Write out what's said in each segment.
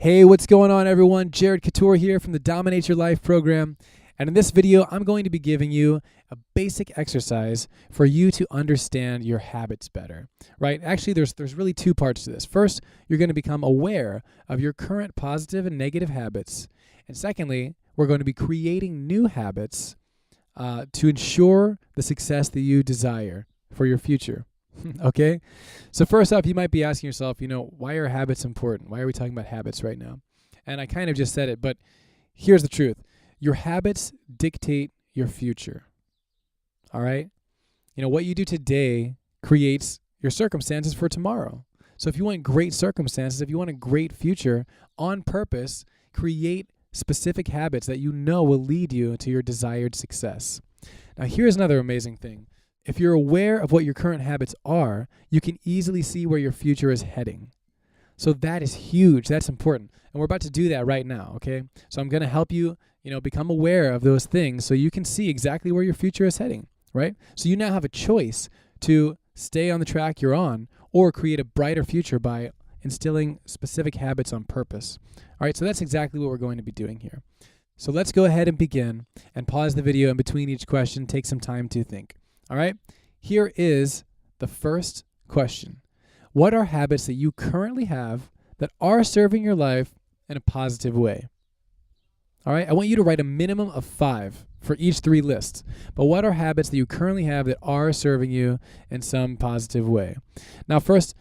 Hey, what's going on, everyone? Cattoor here from the Dominate Your Life program. And in this video, I'm going to be giving you a basic exercise for you to understand your habits better, right? Actually, there's really two parts to this. First, you're going to become aware of your current positive and negative habits. And secondly, we're going to be creating new habits to ensure the success that you desire for your future. Okay? So first up, you might be asking yourself, why are habits important? Why are we talking about habits right now? And I kind of just said it, but here's the truth. Your habits dictate your future. All right? What you do today creates your circumstances for tomorrow. So if you want great circumstances, if you want a great future, on purpose, create specific habits that you know will lead you to your desired success. Now, here's another amazing thing. If you're aware of what your current habits are, you can easily see where your future is heading. So that is huge. That's important. And we're about to do that right now, okay? So I'm going to help you, become aware of those things so you can see exactly where your future is heading, right? So you now have a choice to stay on the track you're on or create a brighter future by instilling specific habits on purpose. All right, so that's exactly what we're going to be doing here. So let's go ahead and begin and pause the video in between each question. Take some time to think. All right, here is the first question. What are habits that you currently have that are serving your life in a positive way? All right, I want you to write a minimum of 5 for each 3 lists. But what are habits that you currently have that are serving you in some positive way? Now, first,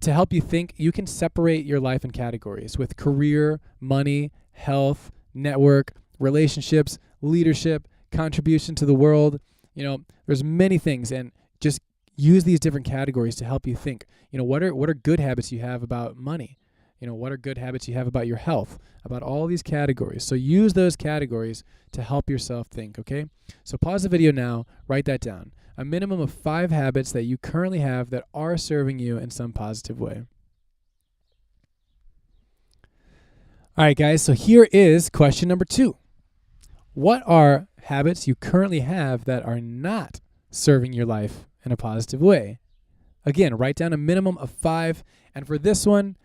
to help you think, you can separate your life in categories with career, money, health, network, relationships, leadership, contribution to the world. There's many things, and just use these different categories to help you think. What are good habits you have about money? What are good habits you have about your health, about all these categories? So use those categories to help yourself think, okay? So pause the video now, write that down. A minimum of 5 habits that you currently have that are serving you in some positive way. All right, guys, so here is question number 2. What are habits you currently have that are not serving your life in a positive way? Again, write down a minimum of 5. And for this one,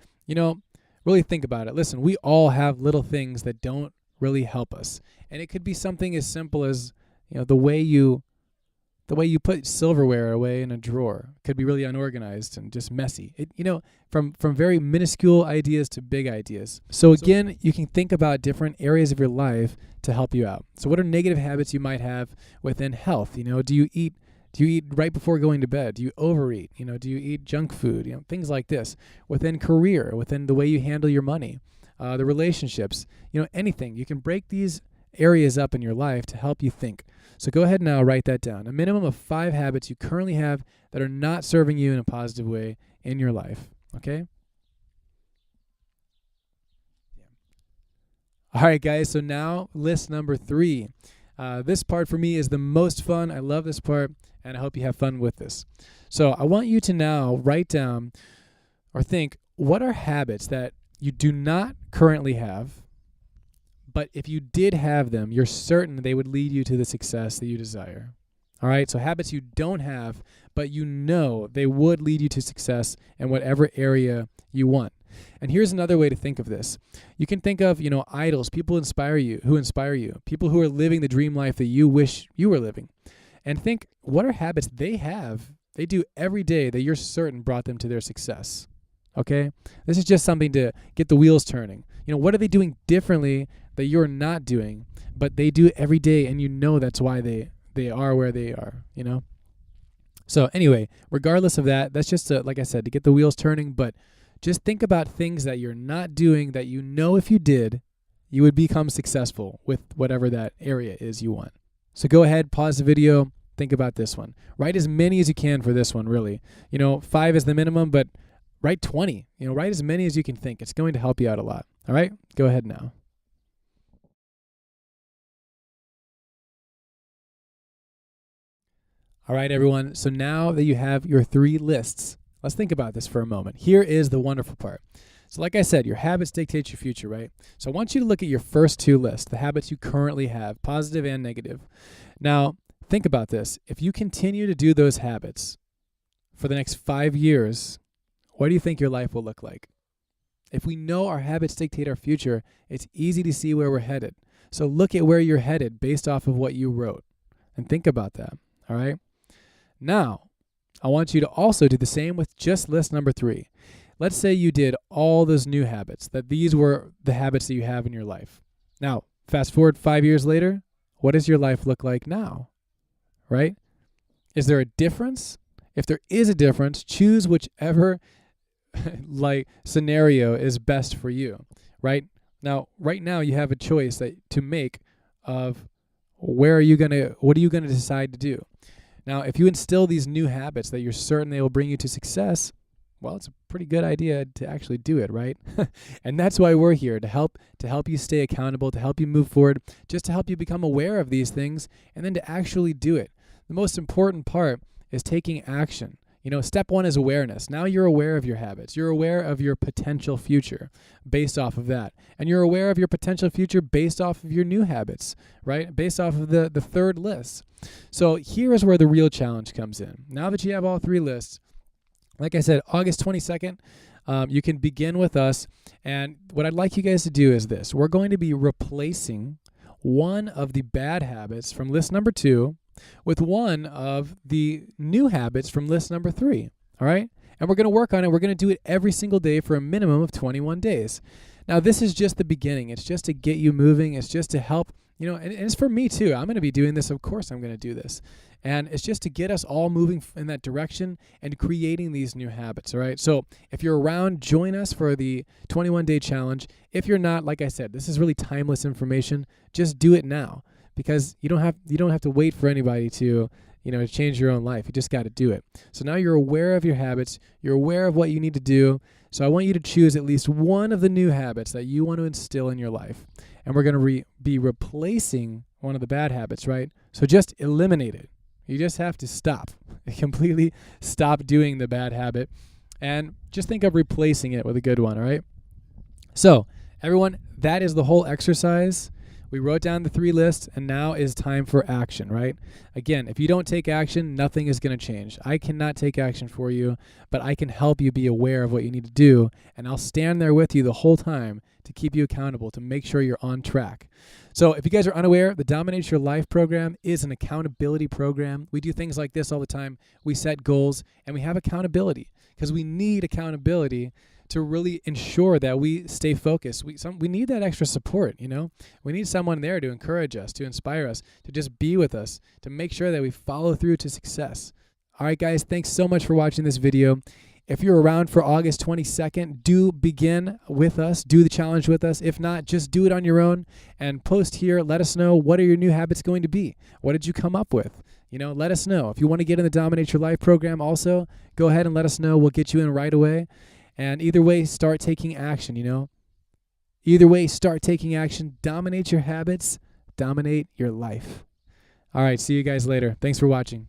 really think about it. Listen, we all have little things that don't really help us. And it could be something as simple as, the way you put silverware away in a drawer. It could be really unorganized and just messy. From very minuscule ideas to big ideas. So again, you can think about different areas of your life to help you out. So what are negative habits you might have within health? Do you eat right before going to bed? Do you overeat? Do you eat junk food? Things like this. Within career, within the way you handle your money, the relationships, anything. You can break these areas up in your life to help you think. So go ahead now, write that down. A minimum of 5 habits you currently have that are not serving you in a positive way in your life. Okay? All right, guys. So now list number 3. This part for me is the most fun. I love this part, and I hope you have fun with this. So I want you to now write down or think, what are habits that you do not currently have, but if you did have them, you're certain they would lead you to the success that you desire. All right, so habits you don't have, but they would lead you to success in whatever area you want. And here's another way to think of this. You can think of, idols, people who inspire you, people who are living the dream life that you wish you were living. And think, what are habits they do every day that you're certain brought them to their success? Okay? This is just something to get the wheels turning. What are they doing differently that you're not doing, but they do every day, and that's why they are where they are, So anyway, regardless of that, that's just, like I said, to get the wheels turning, but just think about things that you're not doing that if you did, you would become successful with whatever that area is you want. So go ahead, pause the video, think about this one. Write as many as you can for this one, really. 5 is the minimum, but write 20. Write as many as you can think. It's going to help you out a lot. All right? Go ahead now. All right, everyone. So now that you have your 3 lists, let's think about this for a moment. Here is the wonderful part. So like I said, your habits dictate your future, right? So I want you to look at your first 2 lists, the habits you currently have, positive and negative. Now, think about this. If you continue to do those habits for the next 5 years, what do you think your life will look like? If we know our habits dictate our future, it's easy to see where we're headed. So look at where you're headed based off of what you wrote. And think about that, all right? Now, I want you to also do the same with just list number 3. Let's say you did all those new habits, that these were the habits that you have in your life. Now, fast forward 5 years later, what does your life look like now, right? Is there a difference? If there is a difference, choose whichever scenario is best for you, right? Now, right now you have a choice to make of what are you gonna decide to do? Now, if you instill these new habits that you're certain they will bring you to success, well, it's a pretty good idea to actually do it, right? And that's why we're here, to help you stay accountable, to help you move forward, just to help you become aware of these things and then to actually do it. The most important part is taking action. Step 1 is awareness. Now you're aware of your habits. You're aware of your potential future based off of that. And you're aware of your potential future based off of your new habits, right? Based off of the third list. So here is where the real challenge comes in. Now that you have all 3 lists, like I said, August 22nd, you can begin with us. And what I'd like you guys to do is this. We're going to be replacing one of the bad habits from list number 2 with one of the new habits from list number 3, all right? And we're going to work on it. We're going to do it every single day for a minimum of 21 days. Now, this is just the beginning. It's just to get you moving. It's just to help, and it's for me too. I'm going to be doing this. Of course, I'm going to do this. And it's just to get us all moving in that direction and creating these new habits, all right? So if you're around, join us for the 21-day challenge. If you're not, like I said, this is really timeless information. Just do it now, because you don't have to wait for anybody to change your own life. You just got to do it. So now you're aware of your habits. You're aware of what you need to do. So I want you to choose at least one of the new habits that you want to instill in your life. And we're going to be replacing one of the bad habits, right? So just eliminate it. You just have to stop. Completely stop doing the bad habit. And just think of replacing it with a good one, all right? So everyone, that is the whole exercise. We wrote down the 3 lists, and now is time for action, right? Again, if you don't take action, nothing is going to change. I cannot take action for you, but I can help you be aware of what you need to do, and I'll stand there with you the whole time to keep you accountable, to make sure you're on track. So if you guys are unaware, the Dominate Your Life program is an accountability program. We do things like this all the time. We set goals, and we have accountability, because we need accountability to really ensure that we stay focused. We need that extra support, We need someone there to encourage us, to inspire us, to just be with us, to make sure that we follow through to success. All right, guys, thanks so much for watching this video. If you're around for August 22nd, do begin with us, do the challenge with us. If not, just do it on your own and post here. Let us know, what are your new habits going to be? What did you come up with? Let us know. If you want to get in the Dominate Your Life program also, go ahead and let us know. We'll get you in right away. And either way, start taking action, Either way, start taking action. Dominate your habits. Dominate your life. All right, see you guys later. Thanks for watching.